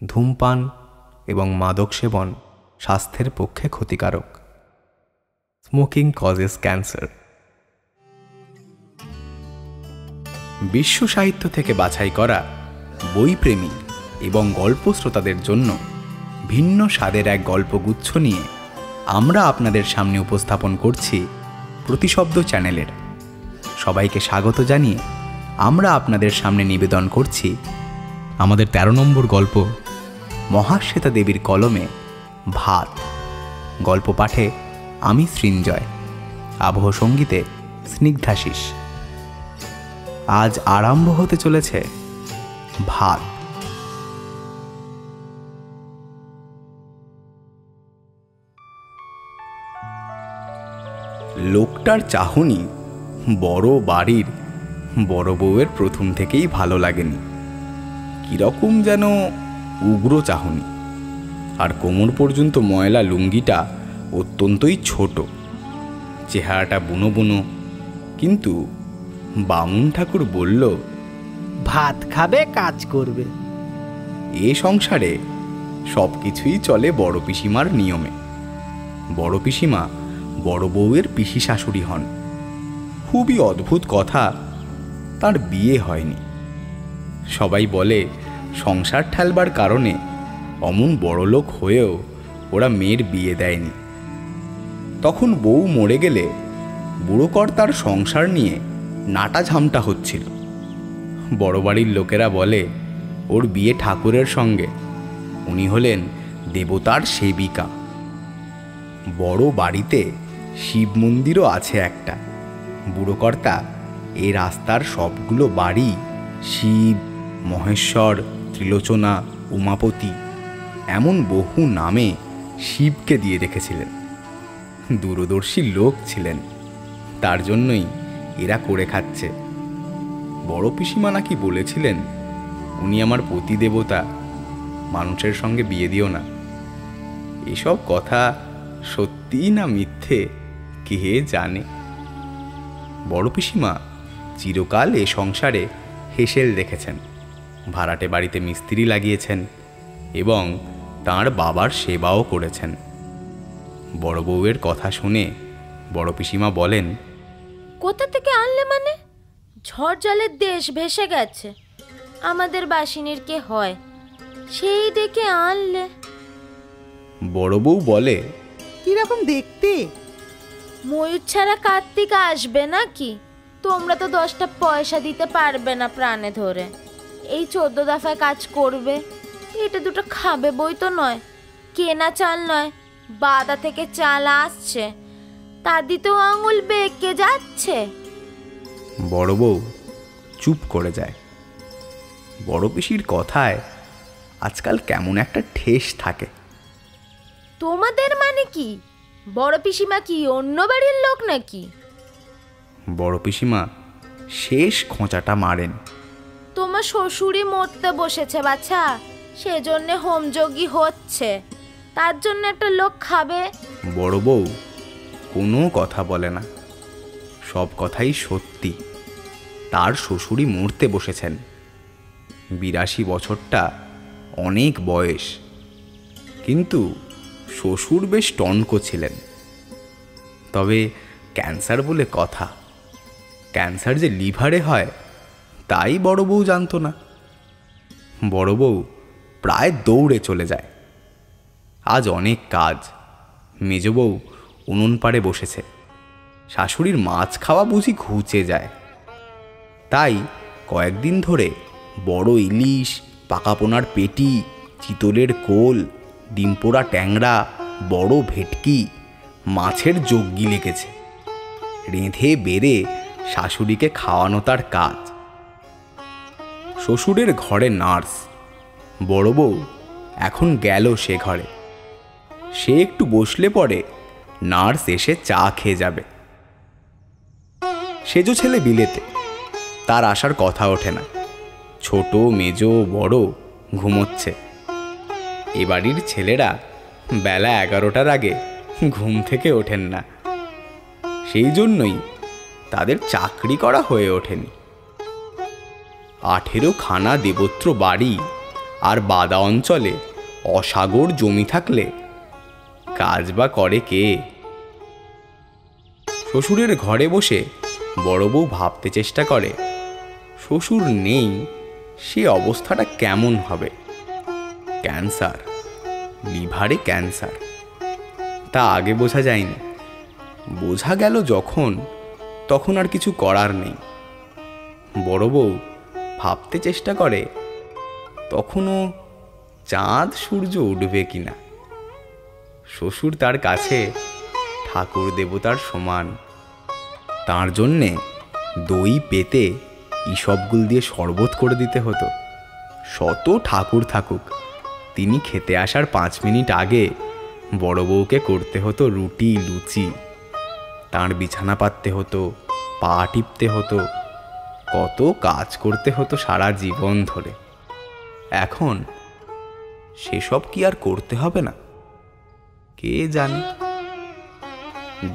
ধূমপান এবং মাদক সেবন স্বাস্থ্যের পক্ষে ক্ষতিকারক। Smoking causes cancer. বিশ্ব সাহিত্য থেকে বাছাই করা বইপ্রেমী এবং গল্প শ্রোতাদের জন্য ভিন্ন স্বাদের এক গল্পগুচ্ছ নিয়ে আমরা আপনাদের সামনে উপস্থাপন করছি প্রতিশব্দ চ্যানেলের। সবাইকে স্বাগত জানিয়ে আমরা আপনাদের সামনে নিবেদন করছি আমাদের 13 নম্বর গল্প, মহাশ্বেতা দেবীর কলমে ভাত। গল্প পাঠে আমি সৃঞ্জয়, আবহ সঙ্গীতে স্নিগ্ধাশিস। আজ আরম্ভ হতে চলেছে ভাত। লোকটার চাহনি বড় বাড়ির বড় বউয়ের প্রথম থেকেই ভালো লাগেনি। কিরকম যেন উগ্র চাহনি। আর কোমর পর্যন্ত ময়লা লুঙ্গিটা অত্যন্তই ছোট, চেহারাটা বুনো বুনো। কিন্তু বামুন ঠাকুর বলল, ভাত খাবে, কাজ করবে। এ সংসারে সব কিছুই চলে বড় পিসিমার নিয়মে। বড় পিসিমা বড় বউয়ের পিসি শাশুড়ি হন। খুবই অদ্ভুত কথা, তার বিয়ে হয়নি। সবাই বলে সংসার ঠেলবার কারণে অমন বড়লোক হয়েও ওরা মেয়ের বিয়ে দেয়নি। তখন বউ মরে গেলে বুড়ো কর্তার সংসার নিয়ে নাটা ঝামটা হচ্ছিল। বড় বাড়ির লোকেরা বলে ওর বিয়ে ঠাকুরের সঙ্গে, উনি হলেন দেবতার সেবিকা। বড় বাড়িতে শিব মন্দিরও আছে একটা। বুড়ো কর্তা এই রাস্তার সবগুলো বাড়ি শিব, মহেশ্বর, ত্রিলোচনা, উমাপতি এমন বহু নামে শিবকে দিয়ে রেখেছিলেন। দূরদর্শী লোক ছিলেন, তার জন্যই এরা করে খাচ্ছে। বড় পিসিমা নাকি বলেছিলেন, উনি আমার পতি দেবতা, মানুষের সঙ্গে বিয়ে দিও না। এসব কথা সত্যি না মিথ্যে কে জানে। বড় পিসিমা চিরকাল এ সংসারে হেসেল দেখেছেন। ভাড়াটে বাড়িতে মিস্ত্রি লাগিয়েছেন এবং তাঁর বাবার সেবাও করেছেন। বড় বউয়ের কথা শুনে বড় পিসিমা বলেন, কোথা থেকে আনলে? মানে ঝড় জলের দেশ ভেসে গেছে, আমাদের বাসিনীর কে হয় সেই দেখে আনলে। বড় বউ বলে, কিরকম দেখতে? ময়ূর ছাড়া কার্তিক আসবে নাকি? তোমরা তো 10টা পয়সা দিতে পারবে না প্রাণে ধরে। এই 14 দফায় কাজ করবে, এটা দুটো খাবে বই তো নয়, কেনা চাল নয়, বাদা থেকে চাল আসছে, তা দিতেও আঙুল বেঁকে যাচ্ছে। বড় বউ চুপ করে যায়। বড় পিসির কথায় আজকাল কেমন একটা ঠেস থাকে। তোমাদের মানে কি? বড় পিসিমা কি অন্য বাড়ির লোক নাকি? বড় পিসিমা শেষ খোঁচাটা মারেন। তোমার শ্বশুরই মরতে বসেছে বাছা, সেজন্য হোমযোগী হচ্ছে, তার জন্য একটা লোক খাবে। বড় বউ কোনো কথা বলে না। সব কথাই সত্যি। তার শ্বশুরই মরতে বসেছেন। 82 বছরটা অনেক বয়স, কিন্তু শ্বশুর বেশ টনক ছিলেন। তবে ক্যান্সার বলে কথা, ক্যান্সার যে লিভারে হয় তাই বড় বউ জানতো না। বড় বউ প্রায় দৌড়ে চলে যায়। আজ অনেক কাজ। মেজ বউ উনুন পাড়ে বসেছে। শাশুড়ির মাছ খাওয়া বুঝি ঘুচে যায়। তাই কয়েকদিন ধরে বড় ইলিশ, পাকাপোনার পেটি, চিতলের কোল, ডিমপোড়া ট্যাংরা, বড় ভেটকি, মাছের জগ্গি লেগেছে। রেঁধে বেড়ে শাশুড়িকে খাওয়ানো তার কাজ। শ্বশুরের ঘরে নার্স। বড় বউ এখন গেল সে ঘরে। সে একটু বসলে পরে নার্স এসে চা খেয়ে যাবে। সেজো ছেলে বিলেতে, তার আসার কথা ওঠে না। ছোট, মেজ, বড় ঘুমোচ্ছে। এ বাড়ির ছেলেরা বেলা 11টার আগে ঘুম থেকে ওঠেন না। সেই জন্যই তাদের চাকরি করা হয়ে ওঠেনি। 18 খানা দেবত্র বাড়ি আর বাদা অঞ্চলে অসাগর জমি থাকলে কাজ বা করে কে? শ্বশুরের ঘরে বসে বড় বউ ভাবতে চেষ্টা করে, শ্বশুর নেই সে অবস্থাটা কেমন হবে। ক্যান্সার, লিভারে ক্যান্সার, তা আগে বোঝা যায়নি। বোঝা গেল যখন, তখন আর কিছু করার নেই। বড় বউ ভাবতে চেষ্টা করে তখনও চাঁদ সূর্য উঠবে কিনা। শ্বশুর তার কাছে ঠাকুর দেবতার সমান। তার জন্যে দই পেতে ইসবগুল দিয়ে শরবত করে দিতে হতো। শত ঠাকুর থাকুক, তিনি খেতে আসার 5 মিনিট আগে বড় বউকে করতে হতো রুটি লুচি। তার বিছানা পাততে হতো, পা টিপতে হতো, কত কাজ করতে হতো সারা জীবন ধরে। এখন সেসব কি আর করতে হবে না? কে জানে।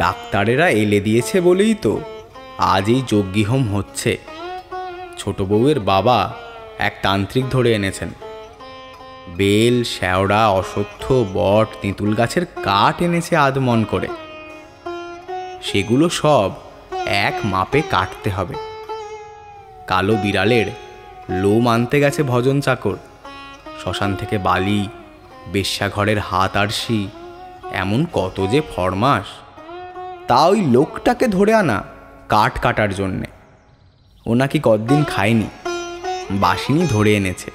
ডাক্তারেরা এলে দিয়েছে বলেই তো আজ এই যজ্ঞিহোম হচ্ছে। ছোট বউয়ের বাবা এক তান্ত্রিক ধরে এনেছেন। বেল, শ্যাওড়া, অশ্বত্থ, বট, তেঁতুল গাছের কাঠ এনেছে আধমন করে। সেগুলো সব এক মাপে কাটতে হবে। কালো বিড়ালের লোম আনতে গেছে ভজন চাকর। শ্মশান থেকে বালি, বেশ্যাঘরের হাত আরশি, এমন কত যে ফরমাস। তা ওই লোকটাকে ধরে আনা কাঠ কাটার জন্যে। ও নাকি কতদিন খায়নি, বাসিনী ধরে এনেছে।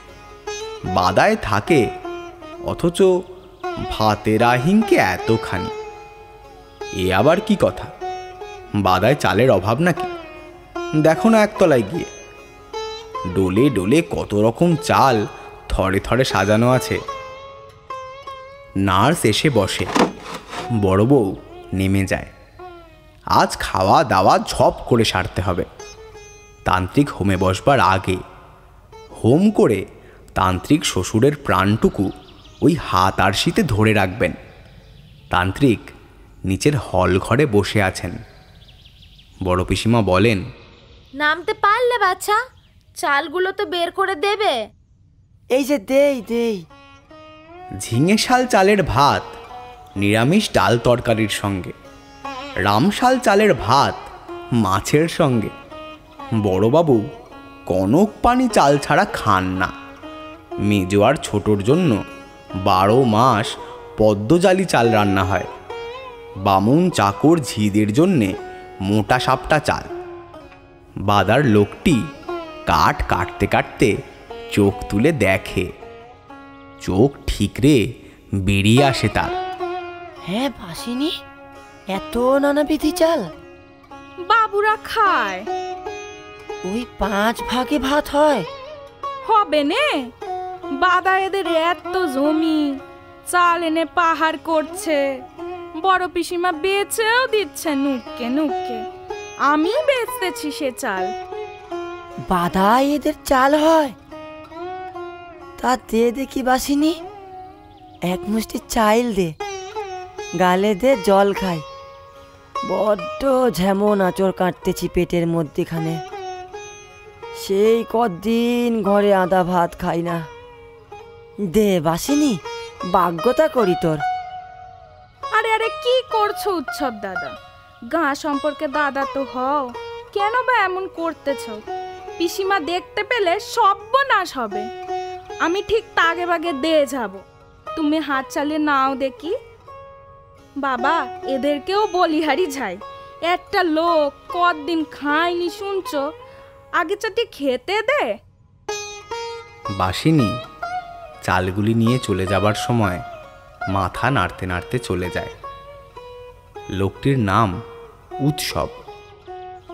বাদায় থাকে অথচ ভাতের আহিংকে এতখানি। এ আবার কি কথা? বাদায় চালের অভাব নাকি? দেখো না একতলায় গিয়ে, ডোলে ডোলে কত রকম চাল থরে থরে সাজানো আছে। নার্স এসে বসে, বড় বউ নেমে যায়। আজ খাওয়া দাওয়া ঝপ করে সারতে হবে। তান্ত্রিক হোমে বসবার আগে হোম করে তান্ত্রিক শ্বশুরের প্রাণটুকু ওই হাত আরশিতে ধরে রাখবেন। তান্ত্রিক নিচের হল ঘরে বসে আছেন। বড় পিসিমা বলেন, নামতে পারলে বাছা, চালগুলো তো বের করে দেবে। এই যে দেই। ঝিঙে শাল চালের ভাত নিরামিষ ডাল তরকারির সঙ্গে, রামশাল চালের ভাত মাছের সঙ্গে। বড়বাবু কনক পানি চাল ছাড়া খান না। মেজো আর ছোটোর জন্য 12 মাস পদ্মজালি চাল রান্না হয়। বামুন চাকর ঝিদের জন্যে মোটা সাপটা চাল। বাদার লোকটি কাঠ কাটতে কাটতে চোখ তুলে দেখে, চোখ ঠিকরে বেরিয়ে আসে তার। হ্যাঁ বাসিনী, এত নানাবিধি চাল বাবুরা খায়। ওই 5 ভাগে ভাত হয়। হবে নে, বাদা এদের এত জমি, চাল এনে পাহাড় করছে। বড় পিসিমা বেচেও দিচ্ছে নুক্কে নুক্কে। আমি বেচতেছি সে চাল। বাদায় এদের চাল হয়? তা দে দেখি বাসিনী, 1 মুষ্টি চাইল দে, গালে দে জল খাই। বড্ড যেমন আঁচড় কাটতেছি পেটের মধ্যেখানে। সেই কদিন ঘরে আদা ভাত খাই না। দে বাসিনী, ভাগ্যতা করি তোর। আরে আরে কি করছো উৎসব দাদা? গাঁ সম্পর্কে দাদা তো হও, কেন বা এমন করতেছ? পিসিমা দেখতে পেলে সর্বনাশ হবে। আমি ঠিক তাগে বাগে দিয়ে যাব, তুমি হাত চালিয়ে নাও দেখি। বাবা, এদেরকেও বলিহারি যাই। একটা লোক কতদিন খায়নি শুনছ, আগে চাটি খেতে দে। বাসিনী চালগুলি নিয়ে চলে যাবার সময় মাথা নাড়তে নাড়তে চলে যায়। লোকটির নাম উৎসব।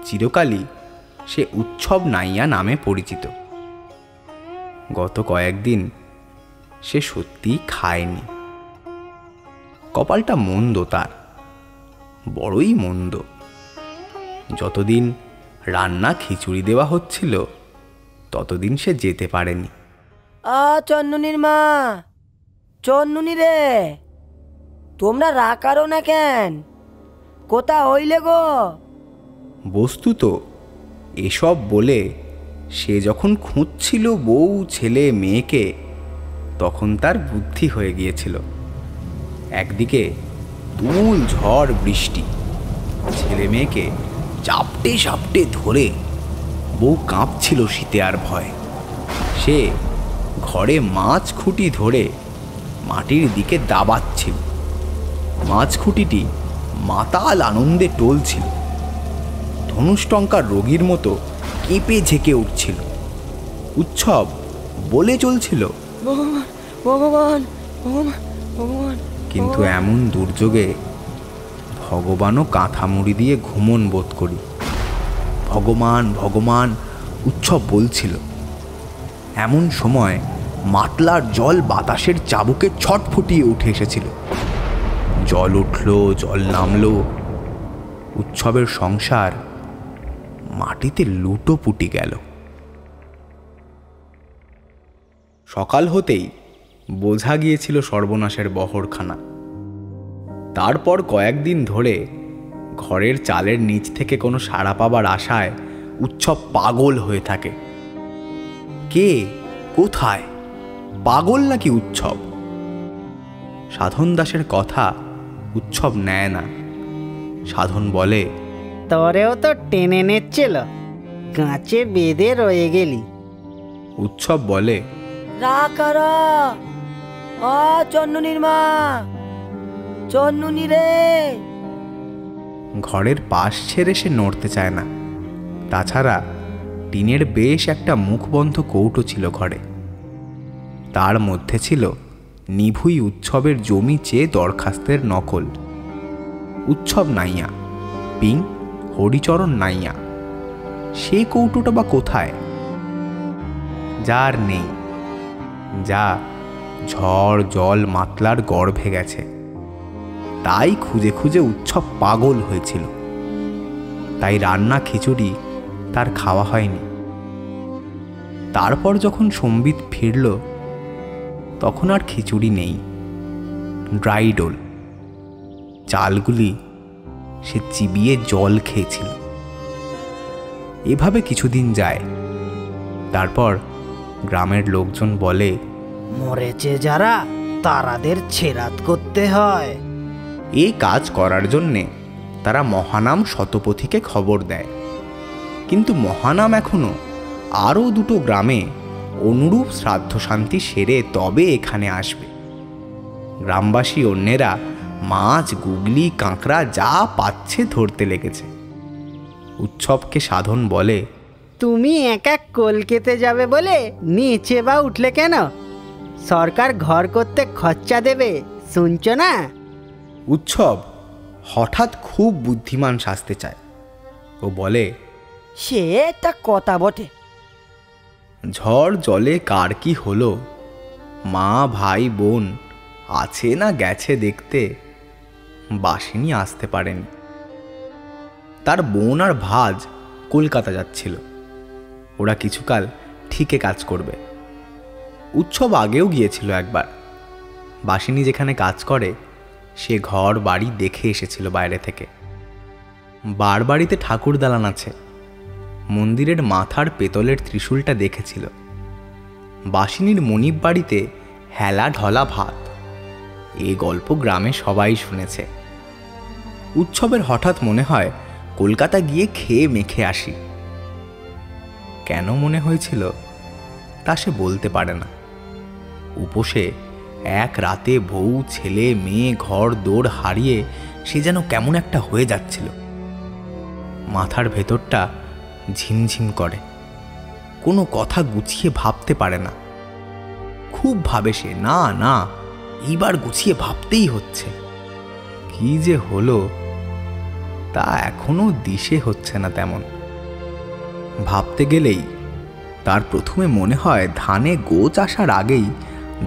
চিরকালই সে উৎসব নাইয়া নামে পরিচিত। গত কয়েকদিন সে সত্যি খায়নি। কপালটা মন্দ তার, বড়ই মন্দ। যতদিন রান্না খিচুড়ি দেওয়া হচ্ছিল ততদিন সে যেতে পারেনি। চন্নুনির মা, চন্নুনি রে, তোমরা রাখারো না কেন? কোথা হইলে গো? বস্তুত এসব বলে সে যখন খুঁজছিল বউ ছেলে মেয়েকে, তখন তার বুদ্ধি হয়ে গিয়েছিল। একদিকে তুমুল ঝড় বৃষ্টি, ছেলে মেয়েকে চাপটে চাপটে ধরে বউ কাঁপছিল শীতে আর ভয়। সে ঘরে মাছ খুঁটি ধরে মাটির দিকে দাবাচ্ছিল। মাছ খুঁটিটি মাতাল আনন্দে টলছিল, ধনুষ্টঙ্কার রোগীর মতো কেঁপে ঝেঁকে উঠছিল। উৎসব বলে চলছিল, ভগবান ভগবান ভগবান ভগবান। কিন্তু এমন দুর্যোগে ভগবানও কাঁথা মুড়ি দিয়ে ঘুমন বোধ করি। ভগবান ভগবান উৎসব বলছিল। এমন সময় মাতলার জল বাতাসের চাবুকে ছটফটিয়ে উঠে এসেছিল। জল উঠল, জল নামল। উৎসবের সংসার মাটিতে লুটোপুটি গেল। সকাল হতেই বোঝা গিয়েছিল সর্বনাশের বহরখানা। তারপর কয়েকদিন ধরে ঘরের চালের নিচ থেকে কোনো সাড়া পাবার আশায় উৎসব পাগল হয়ে থাকে। কে, কোথায়, পাগল নাকি উৎসব? সাধন দাসের কথা উৎসব নেয় না। সাধন বলে, তোরেও তো টেনে নেচ্ছিল, গাছে বেঁধে রয়ে গেলি। উৎসব বলে, রাকারা চন্নুনির মা, চন্নুনি রে। ঘরের পাশ ছেড়ে সে নড়তে চায় না। তাছাড়া টিনের বেশ একটা মুখবন্ধ কৌটো ছিল ঘরে। তার মধ্যে ছিল নিভুই উৎসবের জমি চেয়ে দরখাস্তের নকল। উৎসব নাইয়া, পিং হরিচরণ নাইয়া। সে কৌটোটা বা কোথায়? যার নেই, যা ঝড় জল মাতলার গর্ভে গেছে। তাই খুঁজে খুঁজে উৎসব পাগল হয়েছিল। তাই রান্না খিচুড়ি তার খাওয়া হয়নি। তারপর যখন সম্বিত ফিরল, তখন আর খিচুড়ি নেই, ড্রাই ডোল। চালগুলি সে চিবিয়ে জল খেয়েছিল। এভাবে কিছুদিন যায়। তারপর গ্রামের লোকজন বলে, মরেছে যারা তারাদের ছেরাত করতে হয়। এই কাজ করার জন্যে তারা মহানাম শতপথীকে খবর দেয়। কিন্তু মহানাম এখনো আরও দুটো গ্রামে অনুরূপ শ্রাদ্ধ শান্তি সেরে তবে এখানে আসবে। গ্রামবাসী অন্যেরা মাছ, গুগলি, কাঁকড়া যা পাচ্ছে ধরতে লেগেছে। উৎসবকে সাধন বলে, তুমি একা কলকাতা যাবে বলে নিচে বা উঠলে কেন? সরকার ঘর করতে খরচা দেবে, শুনছ না? উৎসব হঠাৎ খুব বুদ্ধিমান সাজতে চায়। ও বলে, সে একটা কথা বটে। ঝড় জলে কার কি হলো, মা ভাই বোন আছে না গেছে দেখতে, বাসিনী আসতে পারেনি। তার বোন আর ভাজ কলকাতা যাচ্ছিল। ওরা কিছুকাল ঠিকে কাজ করবে। উৎসব আগেও গিয়েছিল একবার। বাসিনী যেখানে কাজ করে সে ঘর বাড়ি দেখে এসেছিল বাইরে থেকে। বাড়িতে ঠাকুর দালান আছে। মন্দিরের মাথার পেতলের ত্রিশূলটা দেখেছিল। বাসিনীর মনিব বাড়িতে হেলা ঢলা ভাত। এই গল্প গ্রামে সবাই শুনেছে। উৎসবের হঠাৎ মনে হয় কলকাতা গিয়ে খেয়ে মেখে আসি। কেন মনে হয়েছিল তা সে বলতে পারে না। উপসে এক রাতে বউ, ছেলে, মেয়ে, ঘর দৌড় হারিয়ে সে যেন কেমন একটা হয়ে যাচ্ছিল। মাথার ভেতরটা ঝিমঝিম করে। কোনো কথা গুছিয়ে ভাবতে পারে না। খুব ভাবে সে, না না এইবার গুছিয়ে ভাবতেই হচ্ছে। কি যে হলো তা এখনো দিশে হচ্ছে না তেমন। ভাবতে গেলেই তার প্রথমে মনে হয় ধানে গোছ আসার আগেই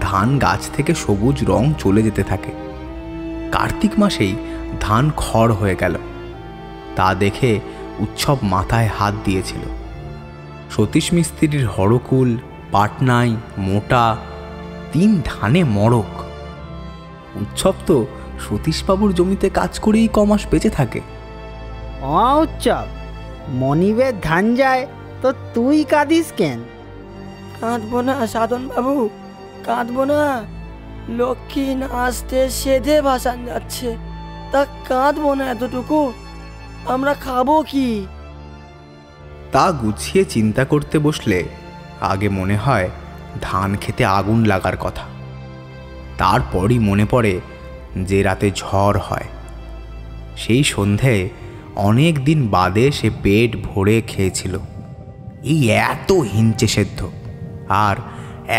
ধান গাছ থেকে সবুজ রং চলে যেতে থাকে। কার্তিক মাসেই ধান খড় হয়ে গেল। তা দেখে উৎসব মাথায় হাত দিয়েছিল। সতীশ মিস্ত্রির হরকুল, পাটনাই, মোটা, 3 ধানে মড়ক। উৎসব তো সতীশবাবুর জমিতে কাজ করেই কমাস বেঁচে থাকে। উৎসব, মনিবের ধান যায় তো তুই কাঁদিস কেন? কাঁদবো না সাধন বাবু, কাঁদবো না, লক্ষ্মী আসতে সেধে ভাসান যাচ্ছে, তা কাঁদবো না এতটুকু? আমরা খাবো কি? তা গুছিয়ে চিন্তা করতে বসলে আগে মনে হয় ধান খেতে আগুন লাগার কথা। তারপরই মনে পড়ে যে রাতে ঝড় হয়। সেই সন্ধ্যায় অনেক দিন বাদে সে পেট ভরে খেয়েছিল এই এত হিঞ্চে সেদ্ধ আর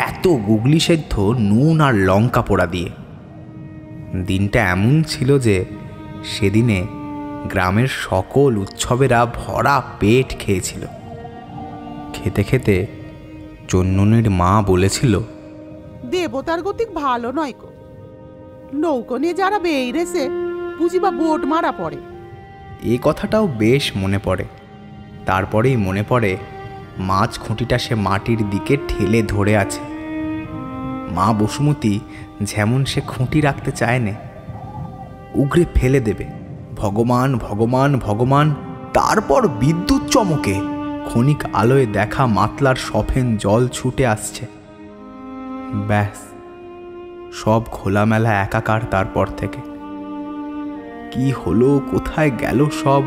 এত গুগলি সেদ্ধ নুন আর লঙ্কা পোড়া দিয়ে। দিনটা এমন ছিল যে সেদিনে গ্রামের সকল উৎসবেরা ভরা পেট খেয়েছিল। খেতে খেতে চন্ননের মা বলেছিল, দেবতার গতিক ভালো নয় গো, নৌকো নিয়ে যারা বেরিয়েছে বুঝিবা বোট মারা পড়ে। এই কথাটাও বেশ মনে পড়ে। তারপরেই মনে পড়ে মাছ খুঁটিটা সে মাটির দিকে ঠেলে ধরে আছে। মা বসুমতী যেমন সে খুঁটি রাখতে চায় না, উগরে ফেলে দেবে। ভগবান ভগবান ভগবান, তারপর বিদ্যুৎ চমকে ক্ষণিক আলোয় দেখা মাতলার সফেন জল ছুটে আসছে। ব্যাস, সব খোলামেলা একাকার। তারপর থেকে কি হলো, কোথায় গেল সব?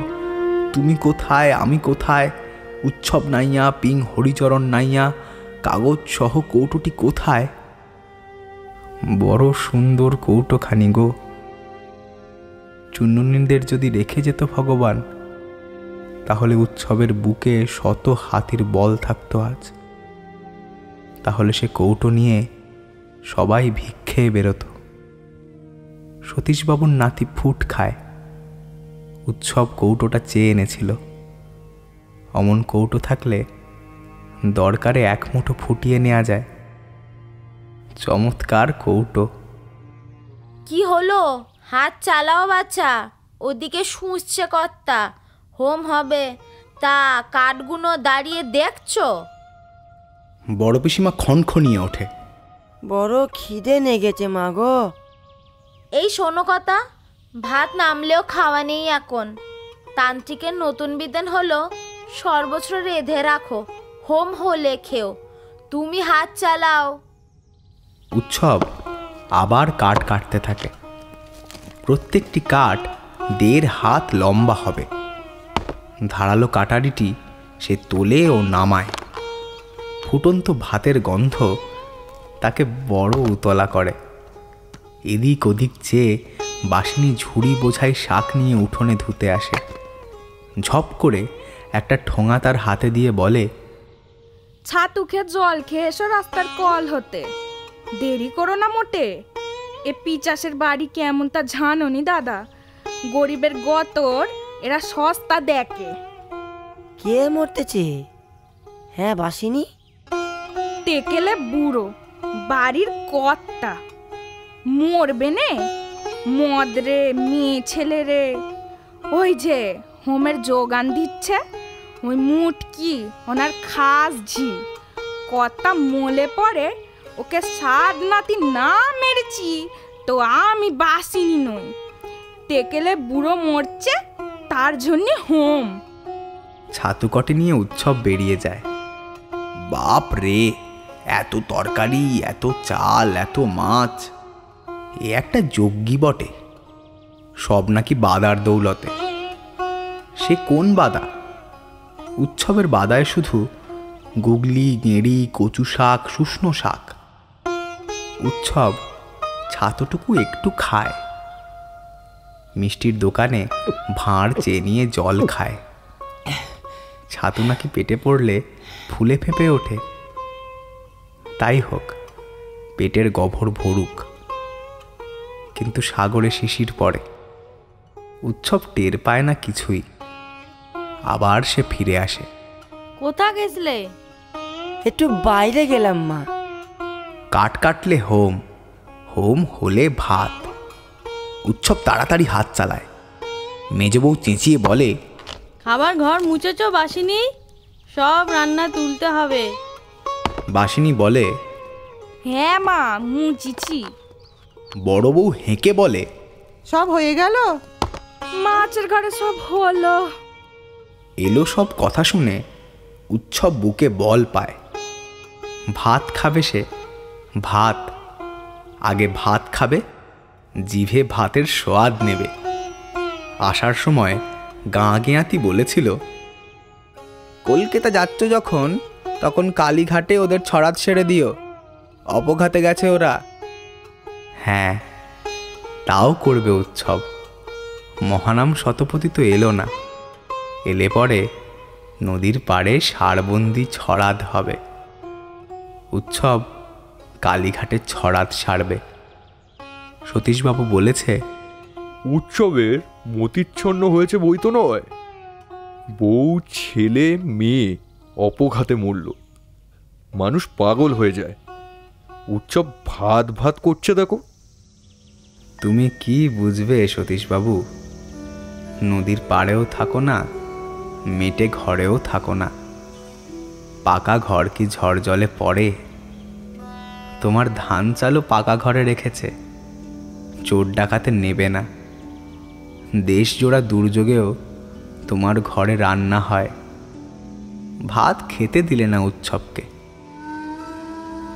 তুমি কোথায়, আমি কোথায়? উৎসব নাইয়া, পিং হরিচরণ নাইয়া, কাগজ সহ কৌটোটি কোথায়? বড় সুন্দর কৌটোখানি গো। চুন্ননীদের যদি রেখে যেত ভগবান, তাহলে উৎসবের বুকে শত হাতির বল থাকতো আজ। তাহলে সে কৌটো নিয়ে সবাই ভিক্ষে বেরোতো। সতীশবাবুর নাতি ফুট খায়, উৎসব কৌটোটা চেয়ে এনেছিল। অমন কৌটো থাকলে দরকারে এক মুঠো ফুটিয়ে নেওয়া যায়। চমৎকার কৌটো। কি হলো? হাত চালাও বাচ্চা, ওদিকে শুঁচছে কর্তা। হোম হবে, তা কাঠগুলো দাঁড়িয়ে দেখছো? বড় পিসিমা খনখনিয়ে ওঠে। বড় খিদে নেগেছে মা গো। এই শোনো কথা, ভাত নামলেও খাওয়া নেই এখন। তান্ত্রিকের নতুন বিধান হলো সর্বত্র রেঁধে রাখো, হোম হলে খেও। তুমি হাত চালাও। উৎসব আবার কাঠ কাটতে থাকে। প্রত্যেকটি কাঠ 1.5 হাত লম্বা হবে। ধারালো কাটারিটি সে তোলে ও নামায়। ফুটন্ত ভাতের গন্ধ তাকে বড় উতলা করে। এদিক ওদিক চেয়ে বাসিনী ঝুড়ি বোঝাই শাক নিয়ে উঠোনে ধুতে আসে। ঝপ করে একটা ঠোঙা তার হাতে দিয়ে বলে, ছাতু খেয়ে জল খেয়ে এসো রাস্তার কল হতে, দেরি করো না মোটে। এ পিচাসের বাড়ি কেমন তা জানোনি দাদা? গরিবের গতর এরা সস্তা দেখে। কে মরতেছে? হ্যাঁ বাসিনী? টেকেলে বুড়ো বাড়ির কর্তা মরবে নে। মদ রে, মেয়ে ছেলে রে, ওই যে হোমের যোগান দিচ্ছে ওই মুটকি ওনার খাস ঝি। কর্তা মলে পড়ে ওকে সাত নাতি না মেরেছি তো আমি বাসিনি নই। টেকেলে বুড়ো মরছে তার জন্য হোম। ছাতুকটে নিয়ে উৎসব বেরিয়ে যায়। বাপ রে, এত তরকারি, এত চাল, এত মাছ, এ একটা যজ্ঞী বটে। সব নাকি বাদার দৌলতে। সে কোন বাদা? উৎসবের বাদায় শুধু গুগলি, গেঁড়ি, কচু শাক, শুষ্নো শাক। উৎসব ছাতুটুকু একটু খায়। মিষ্টির দোকানে ভাঁড় চেয়ে নিয়ে জল খায়। ছাতু নাকি পেটে পড়লে ফুলে ফেঁপে ওঠে। তাই হোক, পেটের গভর ভরুক, কিন্তু সাগরে শিশির পড়ে। উৎসব টের পায় না কিছুই। আবার সে ফিরে আসে। কোথা গেছলে? একটু বাইরে গেলাম মা। কাট কাটলে হোম, হোম হলে ভাত। উৎসব তাড়াতাড়ি হাত চালায়। মেজ বউ চেঁচিয়ে বলে, খাবার ঘর মুছেছ বাসিনী? সব রান্না তুলতে হবে। বাসিনী বলে, হ্যাঁ মা মুচিছি। বড় বউ হেঁকে বলে, সব হয়ে গেল? মাছের ঘরে সব হলো। এলো সব কথা শুনে উৎসব বুকে বল পায়। ভাত খাবে সে, ভাত, আগে ভাত খাবে, জিভে ভাতের স্বাদ নেবে। আসার সময় গাঁ গেঁয়াতি বলেছিল, কলকাতা যাচ্ছ যখন তখন কালীঘাটে ওদের ছড়াত সেরে দিও, অপঘাতে গেছে ওরা। হ্যাঁ, তাও করবে উৎসব। মহানাম শতপথী তো এলো না, এলে পরে নদীর পাড়ে সারবন্দি ছড়াত হবে। উৎসব কালীঘাটে ছড়াত সারবে। সতীশবাবু বলেছে, উৎসবের মতিচ্ছন্ন হয়েছে বই তো নয়, বউ ছেলে মেয়ে অপঘাতে মরল, মানুষ পাগল হয়ে যায়। উৎসব ভাত ভাত করছে দেখো। তুমি কি বুঝবে সতীশবাবু? নদীর পাড়েও থাকো না, মেটে ঘরেও থাকো না। পাকা ঘর কি ঝড় জলে পড়ে? তোমার ধান চালও পাকা ঘরে রেখেছে, চোর ডাকাতে নেবে না। দেশ জোড়া দুর্যোগেও তোমার ঘরে রান্না হয়, ভাত খেতে দিলে না উৎসবকে।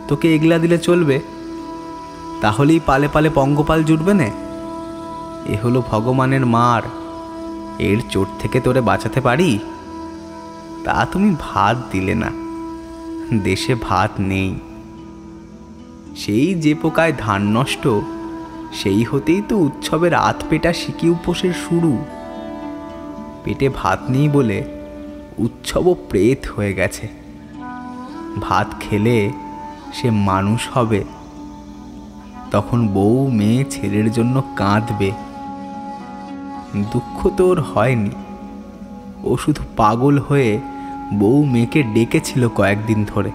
তোকে এগলা দিলে চলবে? তাহলেই পালে পালে পঙ্গপাল জুটবে না? এ হলো ভগবানের মার, এর চোট থেকে তোরে বাঁচাতে পারি? তা তুমি ভাত দিলে না, দেশে ভাত নেই। সেই যে পোকায় ধান নষ্ট, সেই হতেই তো উৎসবের আধপেটা সিকি উপোসের শুরু। পেটে ভাত নেই বলে উৎসবও প্রেত হয়ে গেছে। ভাত খেলে সে মানুষ হবে, তখন বউ মেয়ে ছেলের জন্য কাঁদবে। দুঃখ তো ওর হয়নি, ও শুধু পাগল হয়ে বউ মেয়েকে ডেকেছিল কয়েকদিন ধরে,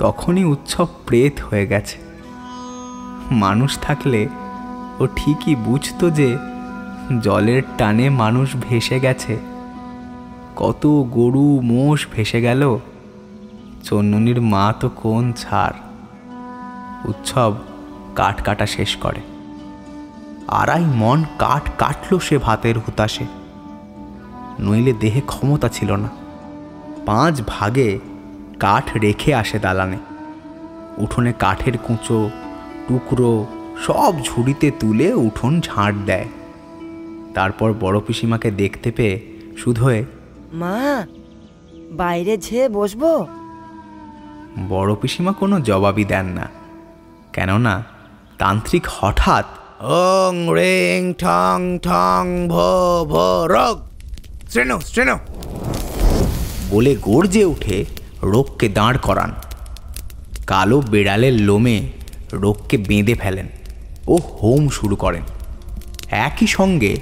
তখনই উৎসব প্রেত হয়ে গেছে। মানুষ থাকলে ও ঠিকই বুঝতো যে জলের টানে মানুষ ভেসে গেছে। কত গরু মোষ ভেসে গেল, চন্ননির মা তো কোন ছাড়। উৎসব কাঠ কাটা শেষ করে, 2.5 মণ কাঠ কাটল সে ভাতের হুতাশে। নইলে দেহে ক্ষমতা ছিল না। 5 ভাগে কাঠ রেখে আসে দালানে। উঠোনে কাঠের কুঁচো টুকরো সব ঝুড়িতে তুলে উঠোন ঝাঁট দেয়। তারপর বড় পিসিমাকে দেখতে পেয়ে শুধোয়, মা, বাইরে ঝেয়ে বসবো? বড় পিসিমা কোনো জবাবই দেন না, কেননা তান্ত্রিক হঠাৎ ওং রেং ঠং ঠং ভ ভ রগ শ্রেণ শ্রেণ বলে গর্জে উঠে রোগকে দাঁড় করান। কালো বেড়ালের লোমে রোগকে বেঁধে ফেলেন ও হোম শুরু করেন। একই সঙ্গে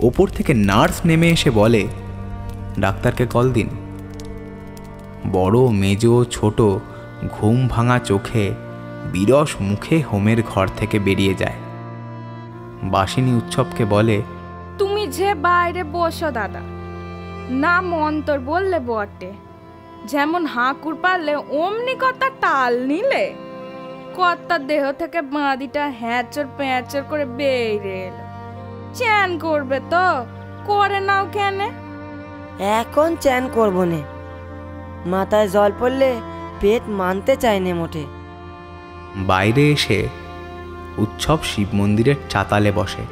ওপর থেকে নার্স নেমে এসে বলে, ডাক্তারকে কল দিন। বড় মেজ ছোট ঘুম ভাঙা চোখে বিরস মুখে হোমের ঘর থেকে বেরিয়ে যায়। বাসিনী উৎসবকে বলে, তুমি যে বাইরে বসো দাদা, না মন্তর বললে বটে, যেমন হাঁকুর পারলে অমনি কথা টাল নিলে কর্তার দেহ থেকে বাঁদিটা হ্যাঁচর প্যাঁচর করে বেরিয়ে এলো। চ্যান করবে তো করে নাও কেন? এখন চ্যান করবো নে, মাথায় জল পড়লে পেট মানতে চায়নি মোটে। বাইরে এসে উৎসব শিব মন্দিরের চাতালে বসে।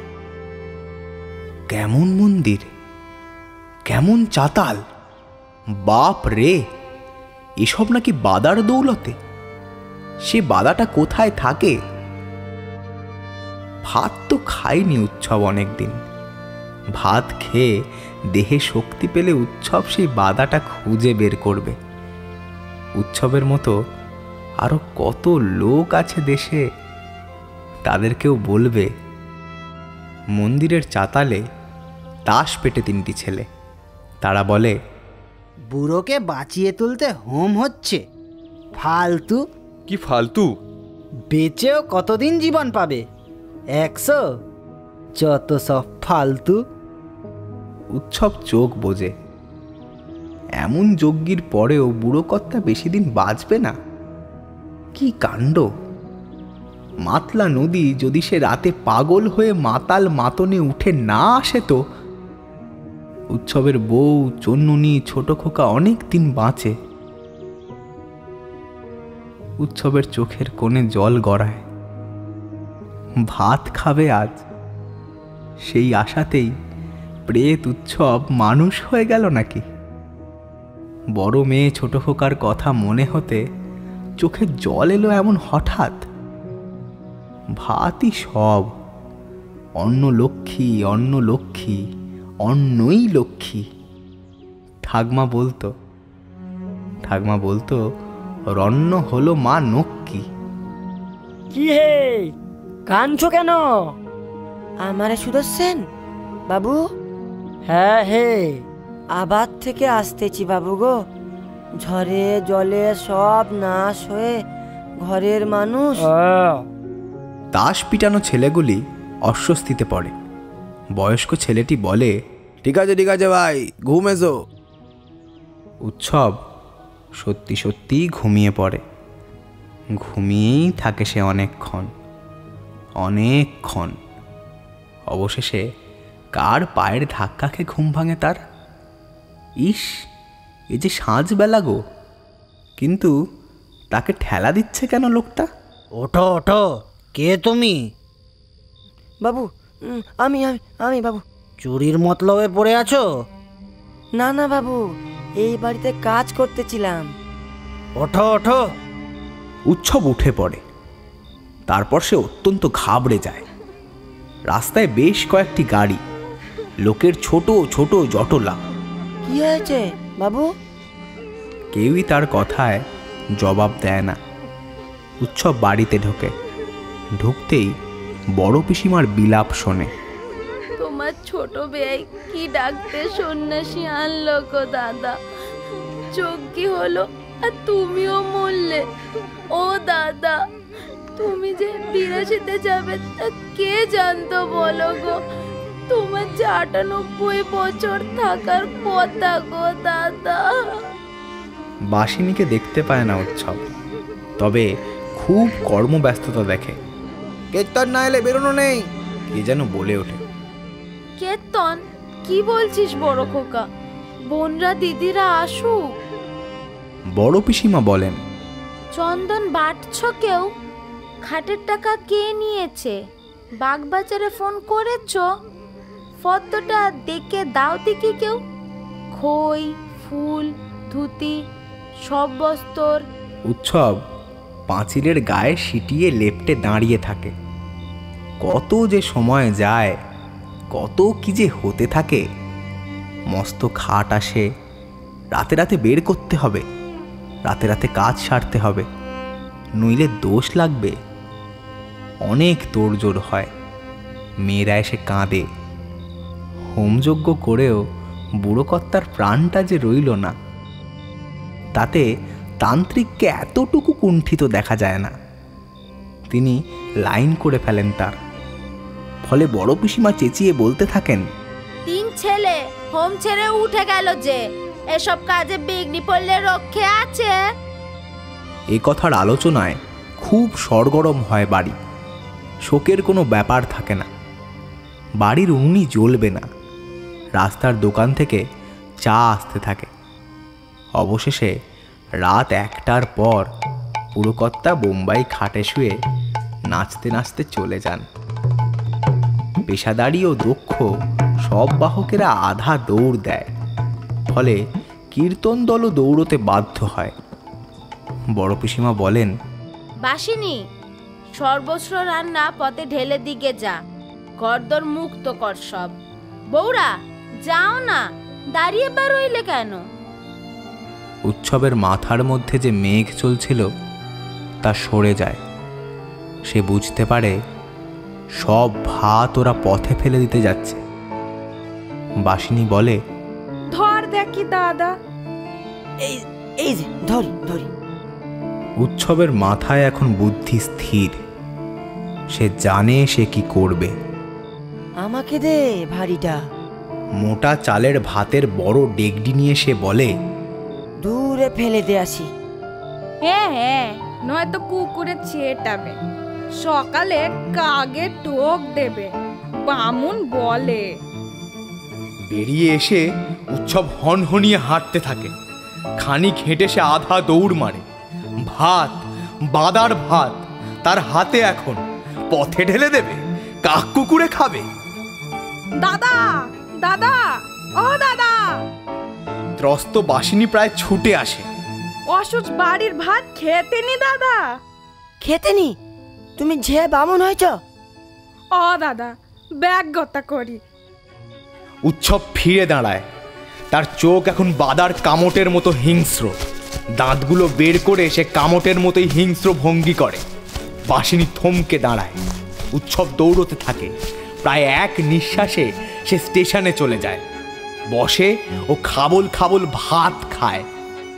কেমন মন্দির, কেমন চাতাল! বাপ রে, এসব নাকি বাদার দৌলতে? সে বাদাটা কোথায় থাকে? ভাত তো খায়নি উৎসব অনেকদিন। ভাত খেয়ে দেহে শক্তি পেলে উৎসব সেই বাদাটা খুঁজে বের করবে। উৎসবের মতো আরো কত লোক আছে দেশে, তাদেরকেও বলবে। মন্দিরের চাতালে তাস পেটে 3টি ছেলে। তারা বলে, বুড়োকে বাঁচিয়ে তুলতে হোম হচ্ছে। ফালতু! কি ফালতু? বেঁচেও কতদিন জীবন পাবে? 100? যত সব ফালতু। উৎসব চোখ বোঝে। এমন যজ্ঞের পরেও বুড়ো কর্তা বেশি দিন বাঁচবে না। কি কাণ্ড! মাতলা নদী যদি সে রাতে পাগল হয়ে মাতাল মাতনে উঠে না আসে তো উৎসবের বউ চন্নুনি ছোট খোকা অনেক দিন বাঁচে। উৎসবের চোখের কোণে জল গড়ায়। ভাত খাবে আজ, সেই আশাতেই প্রেত উৎসব মানুষ হয়ে গেল নাকি? বড় মেয়ে ছোট খোকার কথা মনে হতে চোখে জল এলো এমন হঠাৎ। ভাতই সব, অন্ন লক্ষ্মী, অন্ন লক্ষ্মী, অন্নই লক্ষ্মী। ঠাকমা বলতো রন্ন হলো মা নক্কি। কি হে, কাঁদছো কেন? আমারে সুদর্শন বাবু? হ্যাঁ হে, আবার থেকে আসতেছি বাবু গো। ঝড়ে জলে সব নাশ হয়ে ঘরের মানুষ। তাস পিটানো ছেলেগুলি অস্বস্তিতে পড়ে। বয়স্ক ছেলেটি বলে, ঠিক আছে ভাই, ঘুম এসো। উৎসব সত্যি সত্যিই ঘুমিয়ে পড়ে। ঘুমিয়েই থাকে সে অনেকক্ষণ। অবশেষে কার পায়ের ধাক্কা খেয়ে ঘুম ভাঙে তার। ইস, এ যে সাঁঝবেলা গো, কিন্তু তাকে ঠেলা দিচ্ছে কেন লোকটা? ওঠো ওঠো, কে তুমি? বাবু, আমি আমি আমি বাবু। চুরির মতলবে পড়ে আছো? না না বাবু, এই বাড়িতে কাজ করতেছিলাম। ওঠো ওঠো। উৎসব উঠে পড়ে। তারপর সে অত্যন্ত ঘাবড়ে যায়। রাস্তায় বেশ কয়েকটি গাড়ি, লোকের ছোট ছোট জটলা। কি হয়েছে বাবু? কেউই তার কথায় জবাব দেয় না। উৎসব বাড়িতে ঢুকতেই বড় পিসিমার বিলাপ শোনে। তোমার ছোট বেয়াই কি ডাকতে সন্ন্যাসী আনলো গো দাদা। চোখ কি হলো আর তুমিও মরলে। ও দাদা, তুমি যে 82তে যাবে তা কে জানতো বলো গো? তোমার যে 98 বছর থাকার কথা গো দাদা। বাসিনীকে দেখতে পায় না উৎসব, তবে খুব কর্মব্যস্ততা দেখে। কীর্তন না এলে বেরোনো নেই, কে যেন বলে ওঠে। কীর্তন? কি বলছিস বড় খোকা? বোনরা দিদিরা আসুক। বড় পিসিমা বলেন, চন্দন বাটছ কেউ? খাটের টাকা কে নিয়েছে? বাগবাজারে ফোন করেছ? ফর্দটা দেখে দাও দেখি কেউ। খই, ফুল, ধুতি, সব বস্তর। উৎসব পাঁচিলের গায়ে সিটিয়ে লেপ্টে দাঁড়িয়ে থাকে। কত যে সময় যায়, কত কি যে হতে থাকে। মস্ত খাট আসে, রাতে রাতে বের করতে হবে, রাতে রাতে কাজ সারতে হবে, নইলে দোষ লাগবে। অনেক তোড়জোড় হয়, মেয়েরা এসে কাঁদে। হোমযজ্ঞ করেও বুড়ো কর্তার প্রাণটা যে রইল না, তাতে তান্ত্রিককে এতটুকু কুণ্ঠিত দেখা যায় না। তিনি লাইন করে ফেলেন তার। ফলে বড় পিসিমা চেঁচিয়ে বলতে থাকেন, 3 ছেলে হোম ছেড়ে উঠে গেল যে, এসব কাজে বিঘ্নি পড়লে রক্ষে আছে। এই কথার আলোচনায় খুব সরগরম হয় বাড়ি। শোকের কোনো ব্যাপার থাকে না। বাড়ির উনুনই জ্বলবে না। রাস্তার দোকান থেকে চা আসতে থাকে। অবশেষে রাত 1টার পর পুরকর্তা বোম্বাই খাটে শুয়ে নাচতে নাচতে চলে যান। পেশাদারি ও দক্ষ সব বাহকেরা আধা দৌড় দেয়। ফলে কীর্তন দলও দৌড়তে বাধ্য হয়। বড় পিসিমা বলেন, বাসিনী, সর্বস্ব রান্না পথে ঢেলে দিকে যা, গর্দর মুক্ত কর সব। বৌরা যাও না, দাঁড়িয়ে বেরোইলে কেন? উৎসবের মাথার মধ্যে যে মেঘ চলছিল তা সরে যায়। সে বুঝতে পারে সব ভাত ওরা পথে ফেলে দিতে যাচ্ছে। বাসিনী বলে, ধর দেখি দাদা। এই এই যে ধরি ধরি। উৎসবের মাথায় এখন বুদ্ধি স্থির। সে জানে সে কি করবে। আমাকে দে ভারীটা। মোটা চালের ভাতের বড় ডেগডি নিয়ে সে বলে, দূরে ফেলে দে আসি। হ্যাঁ, নয়তো কুকুরে চেটাবে, সকালে কাগে টোক দেবে, বামুন বলে। বেরিয়ে এসে উৎসব হনহনিয়ে হাঁটতে থাকে। খানিক হেঁটে সে আধা দৌড় মারে। ভাত বাদার ভাত তার হাতে এখন পথে ঢেলে দেবে, কাক কুকুরে খাবে। দাদা, দাদা, ও দাদা! ত্রস্ত বাসিনী প্রায় ছুটে আসে। অসুচ বাড়ির ভাত খেতে নি দাদা। খেতে নি? তুমি যে বামন হয়েছ? ও দাদা, ব্যাগ গতা করি। উৎসব ফিরে দাঁড়ায়। তার চোখ এখন বাদার কামটের মতো হিংস্র। দাঁতগুলো বের করে সে কামটের মতোই হিংস্র ভঙ্গি করে। বাসিনী থমকে দাঁড়ায়। উৎসব দৌড়তে থাকে। প্রায় এক নিঃশ্বাসে সে স্টেশনে চলে যায়, বসে ও খাবল খাবল ভাত খায়।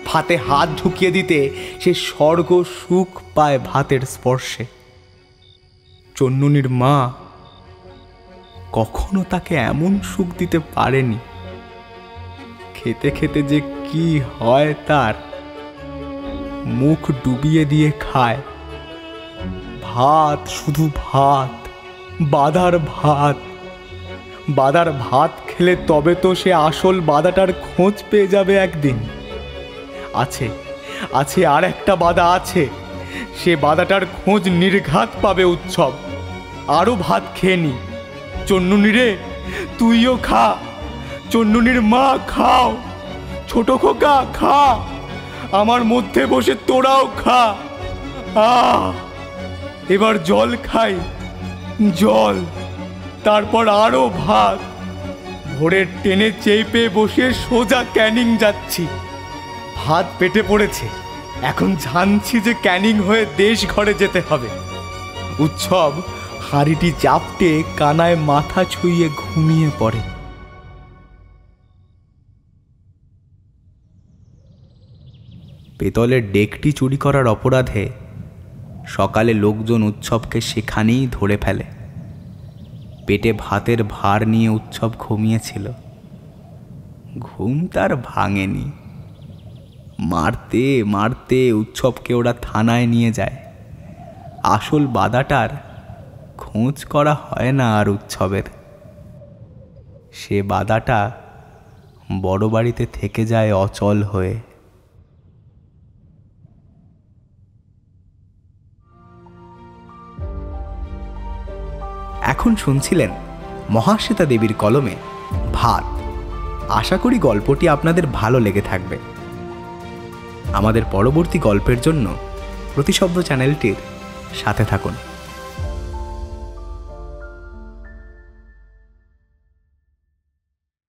ভাতে হাত ঢুকিয়ে দিতে সে স্বর্গ সুখ পায় ভাতের স্পর্শে। চন্নুনির মা কখনো তাকে এমন সুখ দিতে পারেনি। খেতে খেতে যে কি হয় তার, মুখ ডুবিয়ে দিয়ে খায়। ভাত, শুধু ভাত, বাদার ভাত। বাদার ভাত খেলে তবে তো সে আসল বাদাটার খোঁজ পেয়ে যাবে একদিন। আছে আছে আর একটা বাদা আছে, সে বাদাটার খোঁজ নির্ঘাত পাবে উৎসব। আরো ভাত খেয়ে নি। চন্নুনি রে, তুইও খা। চন্নুনির মা খাও। ছোট খোকা খা। আমার মধ্যে বসে তোরাও খা। এবার জল খাই, জল, তারপর আরো ভাত। ভোরের ট্রেনে চেপে বসে সোজা ক্যানিং যাচ্ছি। ভাত পেটে পড়েছে, এখন জানছি যে ক্যানিং হয়ে দেশ ঘরে যেতে হবে। উৎসব হাঁড়িটি চাপটে কানায় মাথা ছুঁয়ে ঘুমিয়ে পড়ে। পেতলের ডেকটি চুরি করার অপরাধে সকালে লোকজন উৎসবকে সেখানেই ধরে ফেলে। পেটে ভাতের ভার নিয়ে উৎসব ঘুমিয়েছিল। ঘুম তার ভাঙেনি। মারতে মারতে উৎসবকে ওরা থানায় নিয়ে যায়। আসল বাদাটার খোঁজ করা হয় না আর উৎসবের। সে বাদাটা বড় বাড়িতে থেকে যায় অচল হয়ে। এখন শুনছিলেন মহাশ্বেতা দেবীর কলমে ভাত। আশা করি গল্পটি আপনাদের ভালো লেগে থাকবে। আমাদের পরবর্তী গল্পের জন্য প্রতিশব্দ চ্যানেলটির সাথে থাকুন।